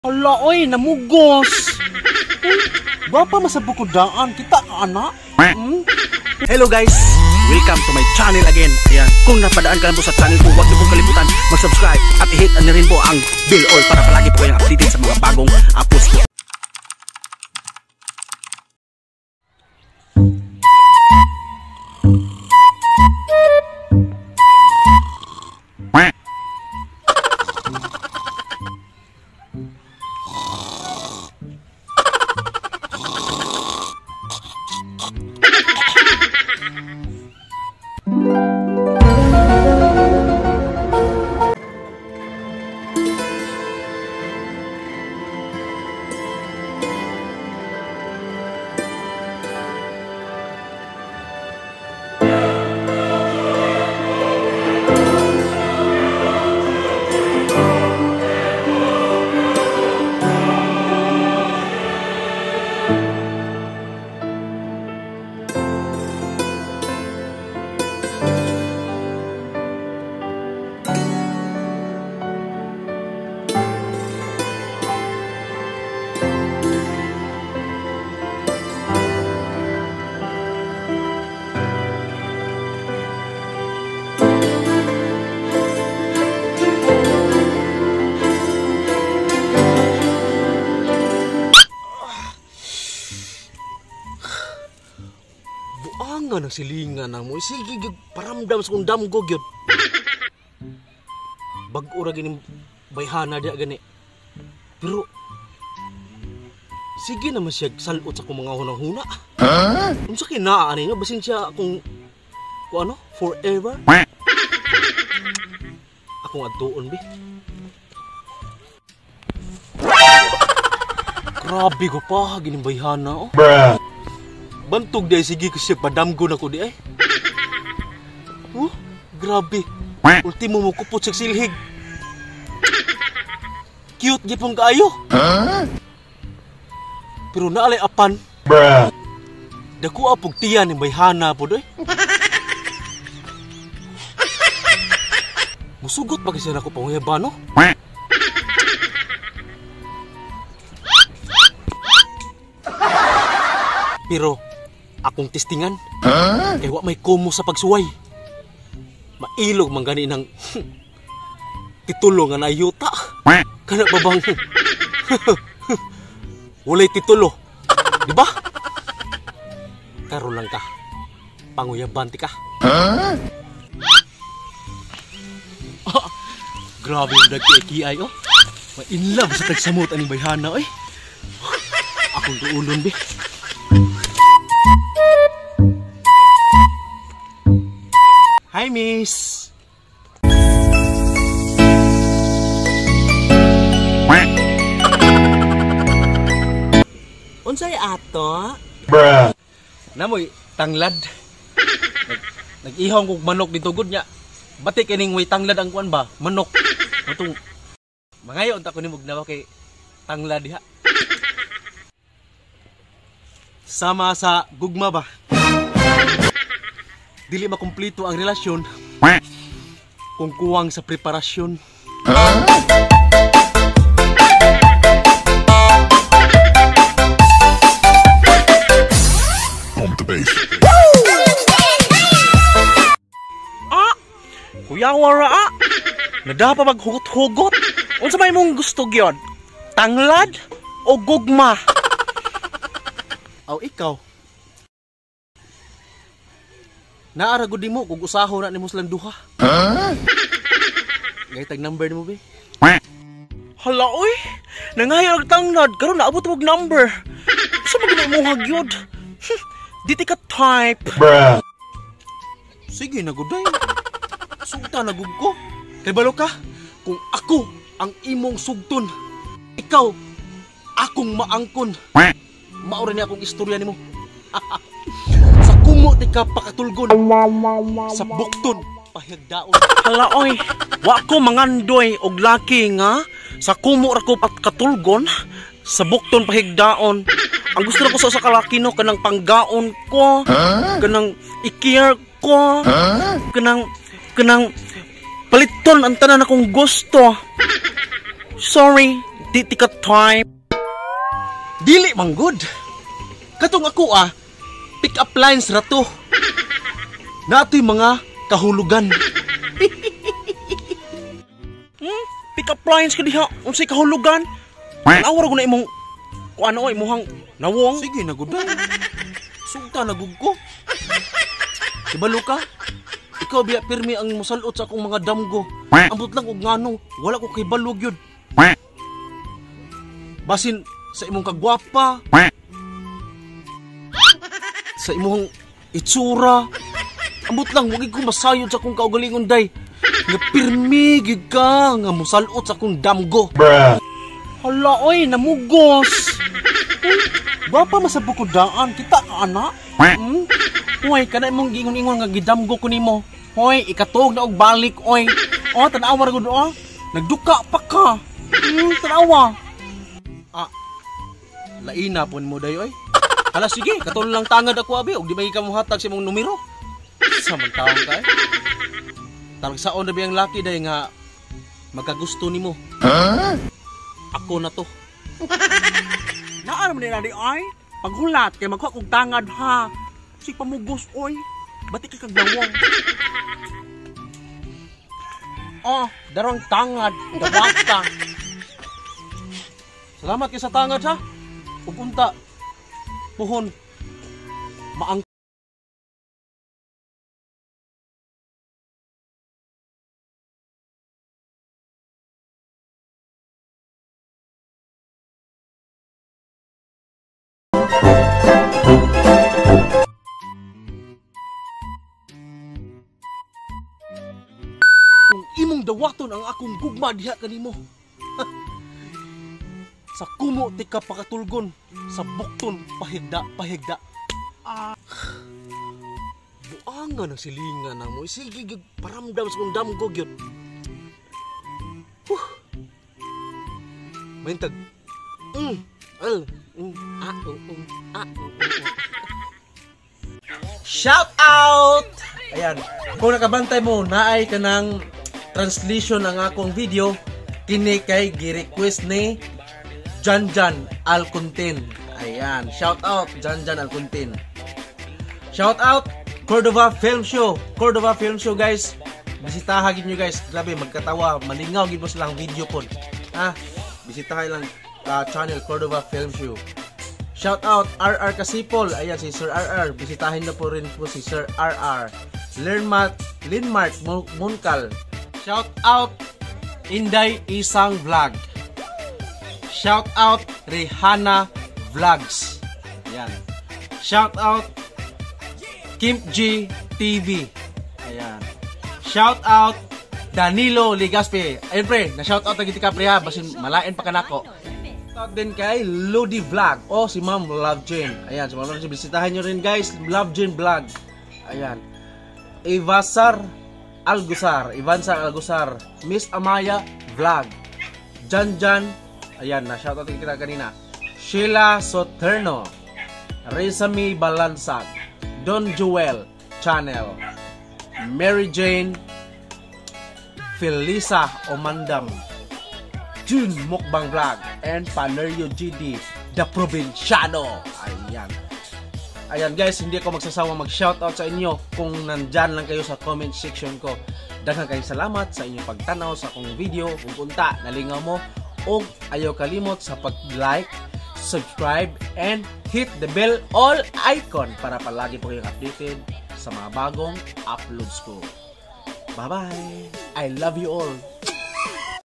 Hala, oy, namugos. Bapa masabukudaan kita ka anak. Hello guys, welcome to my channel again. Ayan, kung napadaan ka lang po sa channel ko, huwag niyo pong kalimutan mag-subscribe at i-hit na rin po ang bell all para palagi po kayong updated sa mga bagong uploads ko. Buang nga ng silingan na mo. Sige, paramdam sa undam ko, gyud. Bag-ura gining bayhana dia gani. Pero, sige naman siya salot sa kong mga hunang-huna. Kung sa kinaan ninyo, basin siya akong, ano, forever. Akong adtuon, be. Grabe ko pa, gining bayhana, oh. Bantog dahil sige kasi padamgo na ko di ay. Grabe. Ultimo mo kupot sa silhig. Cute gipong kaayo. Pero naalay apan. Dako apog tiyan ni bayhana po doy. Musugot pa kasi na ko panguyabano. Pero akong testingan, kaya wa may kumo sa pagsuway. Mailog man gani ng titulo nga nayuta. Kana ba bang walay titulo, di ba? Karon lang ka, panguyabanti ka. Grabe yung nagkikiay, oh. Ma-inlove sa tagsamot ang bayhana, eh. Akong tuulon, be. Hi, miss. Unsay ato? Bruh. Namoy tanglad. Nag-ihong kog manok dito gud nya. Bati kining way tanglad ang kuan ba? Manok. Matong mangayo unta ko nimog nawa kay tanglad diha. Sama sa gugma ba? Dili makumpleto ang relasyon kung kuwang sa preparasyon. Pump the bass. Kuya wara nadapa maghugot-hugot. Unsa may mong gusto gyud? Tanglad o gugma? Aw ikaw. Naaragod mo kung usaho na ni mo silang duha. Gaytag number ni mo, be. Hala, oy. Nangayo ang tanglad. Karon naabot mo number. Sa mga mo hagyod. Diti ka type. Bruh. Sige, naguday. Sugta nagug ko. Kay balo ka, kung ako ang imong sugton, ikaw akong maangkon. Maura ni akong istorya nimo. Sa kumo ti ka pakatulgon. Sa bukton pahigdaon. Hala oy, wa ko mangandoy og laki nga sa kumo ra ko pakatulgon, sa bukton pahigdaon. Ang gusto ko sa kalaki no kanang panggaon ko, kanang i-care ko, kanang paliton ang tanan akong gusto. Sorry, Di tika type. Dili man good. Katong ako pick up lines rato. Natoy mga kahulugan. Pick up lines ka diha. Unsay kahulugan? Nawara ko na imong imuhang nawong. Sige, nagudan. Sugta nagug ko. Ibalo ka? Ikaw biya pirmi ang musalot sa akong mga damgo. Ambot lang og ngano, wala ko kay balog yun. Basin sa imong kagwapa. Sa imong itsura. Ambot lang, wag ko masayod sa akong kaugalingon day. Nga pirmi gid ka nga musalot sa akong damgo. Hala, oy, namugos. Bapa masabuk ko daan, kita ka ana. Hoy, kana imong giingon-ingon nga gidamgo ko nimo. Hoy, ikatog na og balik, oy. Oh, tanawa ra gud nagduka pa ka. Tanawa. Laina pon mo day oy. Hala sige, katon lang tangad ako abi og di ba ka mo hatag sa imong numero. Samantawang kay. Talag saon na biyang laki day nga magkagusto nimo. Ako na to. Naan man ni ay? Paghulat kay magkuha kog tangad ha. Si pamugos oy. Bati ka kag dawong. Darong tangad, dabata. Salamat kay sa tangad ha. Ug unta puhon maang kung imong dawaton ang akong gugma diha kanimo. Sa kumo ti ka pakatulgon, sa bukton pahigda. Buangan ang silingan na mo. Sige gyud paramdam sa kong damgo gyud. Maintag. Shout out! Ayan, kung nakabantay mo, naay ka ng translation ng akong video, kini kay gi-request ni Janjan Alcontin. Ayan, shout out Janjan Alcontin. Shout out Cordova Film Show. Cordova Film Show guys. Bisitahan gid nyo guys. Grabe magkatawa, malingaw gid mo silang video pod. Bisitahan lang channel Cordova Film Show. Shout out RR Kasipol. Ayan si Sir RR. Bisitahin na po rin po si Sir RR. Linmark Munkal. Shout out Inday Isang Vlog. Shout out Rihanna Vlogs. Ayan. Shout out Kim G TV. Ayan. Shout out Danilo Ligaspe. Ayun pre, na shout out na kita pre ha, basin malain pa kanako. Shout out din kay Lodi Vlog o si Ma'am Love Jane. Ayan, si Ma'am Love Jane, bisitahin nyo rin guys, Love Jane Vlog. Ayan. Ivansar Algusar, Miss Amaya Vlog. Janjan, ayan, na shout out kita kanina. Sheila Soterno, Rizami Balansag, Don Joel Channel, Mary Jane Felisa Omandam, June Mukbang Vlog, and Panerio GD, The Provinciano. Ayan guys, hindi ako magsasawang mag-shoutout sa inyo kung nandyan lang kayo sa comment section ko. Daghang kayong salamat sa inyong pagtanaw sa akong video. Kung punta, nalingaw mo, o ayaw kalimot sa pag-like, subscribe, and hit the bell all icon para palagi po kayong updated sa mga bagong uploads ko. Bye-bye! I love you all!